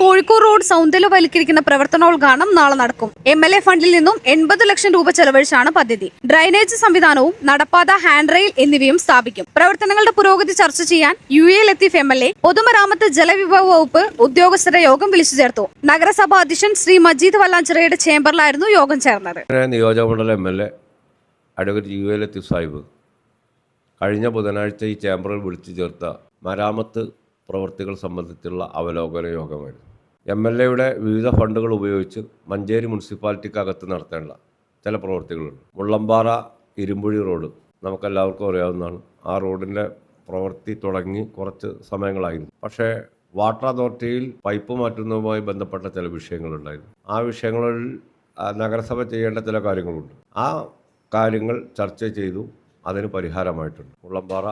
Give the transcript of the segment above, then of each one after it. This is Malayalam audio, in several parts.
കോഴിക്കോട് റോഡ് സൗന്ദര്യവൽക്കരിക്കുന്ന പ്രവർത്തനോദ്ഘാടനം നാളെ നടക്കും. MLA ഫണ്ടിൽ നിന്നും 80 ലക്ഷം രൂപ ചെലവഴിച്ചാണ് പദ്ധതി. ഡ്രൈനേജ് സംവിധാനവും നടപ്പാത, ഹാൻഡ് റെയിൽ എന്നിവയും സ്ഥാപിക്കും. പ്രവർത്തനങ്ങളുടെ പുരോഗതി ചർച്ച ചെയ്യാൻ UAE ലത്തീഫ് MLA പൊതുമരാമത്ത് ജലവിഭവ വകുപ്പ് ഉദ്യോഗസ്ഥരുടെ യോഗം വിളിച്ചു ചേർത്തു. നഗരസഭാ അധ്യക്ഷൻ ശ്രീ മജീദ് വല്ലാഞ്ചിറയുടെ ചേംബറിലായിരുന്നു യോഗം ചേർന്നത്. നിയോജകമണ്ഡലം MLA advocate UAE Latheef Sahib കഴിഞ്ഞ ബുധനാഴ്ച ഈ ചേംബറിൽ വിളിച്ചു ചേർത്ത മരാമത്ത് പ്രവൃത്തികൾ സംബന്ധിച്ചുള്ള അവലോകന യോഗമായിരുന്നു. MLAയുടെ വിവിധ ഫണ്ടുകൾ ഉപയോഗിച്ച് മഞ്ചേരി മുനിസിപ്പാലിറ്റിക്കകത്ത് നടത്തേണ്ട ചില പ്രവൃത്തികളുണ്ട്. മുള്ളമ്പാറ ഇരുമ്പുഴി റോഡ് നമുക്കെല്ലാവർക്കും അറിയാവുന്നതാണ്. ആ റോഡിൻ്റെ പ്രവൃത്തി തുടങ്ങി കുറച്ച് സമയങ്ങളായിരുന്നു. പക്ഷേ വാട്ടർ അതോറിറ്റിയിൽ പൈപ്പ് മാറ്റുന്നതുമായി ബന്ധപ്പെട്ട ചില വിഷയങ്ങളുണ്ടായിരുന്നു. ആ വിഷയങ്ങളിൽ നഗരസഭ ചെയ്യേണ്ട ചില കാര്യങ്ങളുണ്ട്. ആ കാര്യങ്ങൾ ചർച്ച ചെയ്തു. അതിന് പരിഹാരമായിട്ടുണ്ട്. മുള്ളമ്പാറ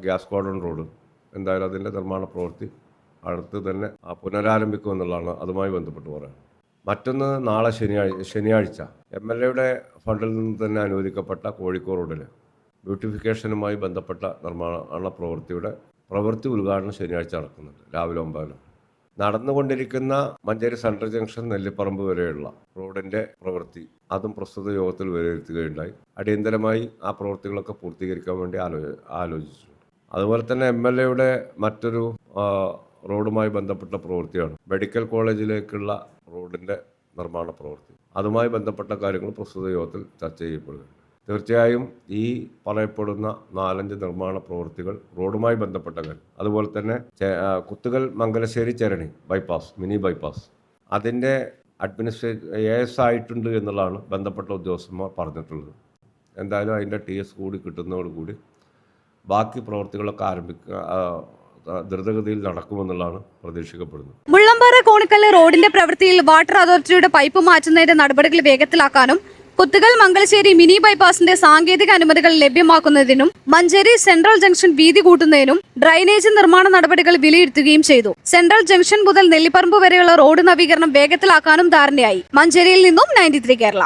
ഗ്യാസ് കോർഡൺ റോഡ് എന്തായാലും അതിൻ്റെ നിർമ്മാണ പ്രവൃത്തി അടുത്ത് തന്നെ പുനരാരംഭിക്കുമെന്നുള്ളതാണ് അതുമായി ബന്ധപ്പെട്ട് പറയുന്നത്. മറ്റൊന്ന് നാളെ ശനിയാഴ്ച MLAയുടെ ഫണ്ടിൽ നിന്ന് തന്നെ അനുവദിക്കപ്പെട്ട കോഴിക്കോട് റോഡിൽ ബ്യൂട്ടിഫിക്കേഷനുമായി ബന്ധപ്പെട്ട നിർമ്മാണ പ്രവൃത്തി ഉദ്ഘാടനം ശനിയാഴ്ച നടക്കുന്നുണ്ട്. രാവിലെ 9 നടന്നുകൊണ്ടിരിക്കുന്ന മഞ്ചേരി സെൻട്രൽ ജംഗ്ഷൻ നെല്ലിപ്പറമ്പ് വരെയുള്ള റോഡിൻ്റെ പ്രവൃത്തി അതും പ്രസ്തുത യോഗത്തിൽ വിലയിരുത്തുകയുണ്ടായി. അടിയന്തരമായി ആ പ്രവൃത്തികളൊക്കെ പൂർത്തീകരിക്കാൻ വേണ്ടി ആലോചിച്ചിട്ടുണ്ട്. അതുപോലെ തന്നെ MLAയുടെ മറ്റൊരു റോഡുമായി ബന്ധപ്പെട്ട പ്രവൃത്തിയാണ് മെഡിക്കൽ കോളേജിലേക്കുള്ള റോഡിൻ്റെ നിർമ്മാണ പ്രവൃത്തി. അതുമായി ബന്ധപ്പെട്ട കാര്യങ്ങൾ പ്രസ്തുത യോഗത്തിൽ ചർച്ച ചെയ്യപ്പെടുകയാണ്. തീർച്ചയായും ഈ പറയപ്പെടുന്ന 4-5 നിർമ്മാണ പ്രവൃത്തികൾ റോഡുമായി ബന്ധപ്പെട്ട കാര്യം, അതുപോലെ തന്നെ കുത്തുകൽ മംഗലശ്ശേരി ചരണി ബൈപ്പാസ്, മിനി ബൈപ്പാസ്, അതിൻ്റെ AS ആയിട്ടുണ്ട് എന്നുള്ളതാണ് ബന്ധപ്പെട്ട ഉദ്യോഗസ്ഥന്മാർ പറഞ്ഞിട്ടുള്ളത്. എന്തായാലും അതിൻ്റെ TS കൂടി കിട്ടുന്നതോടുകൂടി ബാക്കി പ്രവൃത്തികളൊക്കെ ദ്രുതഗതിയിൽ നടക്കുമെന്നുള്ളതാണ് പ്രതീക്ഷിക്കപ്പെടുന്നത്. മുള്ളമ്പാറ കോണിക്കല്ല് റോഡിന്റെ പ്രവൃത്തിയിൽ വാട്ടർ അതോറിറ്റിയുടെ പൈപ്പ് മാറ്റുന്നതിന്റെ നടപടികൾ വേഗത്തിലാക്കാനും കുത്തുകൽ മംഗലശ്ശേരി മിനി ബൈപ്പാസിന്റെ സാങ്കേതിക അനുമതികൾ ലഭ്യമാക്കുന്നതിനും മഞ്ചേരി സെൻട്രൽ ജംഗ്ഷൻ വീതി കൂട്ടുന്നതിനും ഡ്രൈനേജ് നിർമ്മാണ നടപടികൾ വിലയിരുത്തുകയും ചെയ്തു. സെൻട്രൽ ജംഗ്ഷൻ മുതൽ നെല്ലിപ്പറമ്പ് വരെയുള്ള റോഡ് നവീകരണം വേഗത്തിലാക്കാനും ധാരണയായി. മഞ്ചേരിയിൽ നിന്നും 93 കേരള.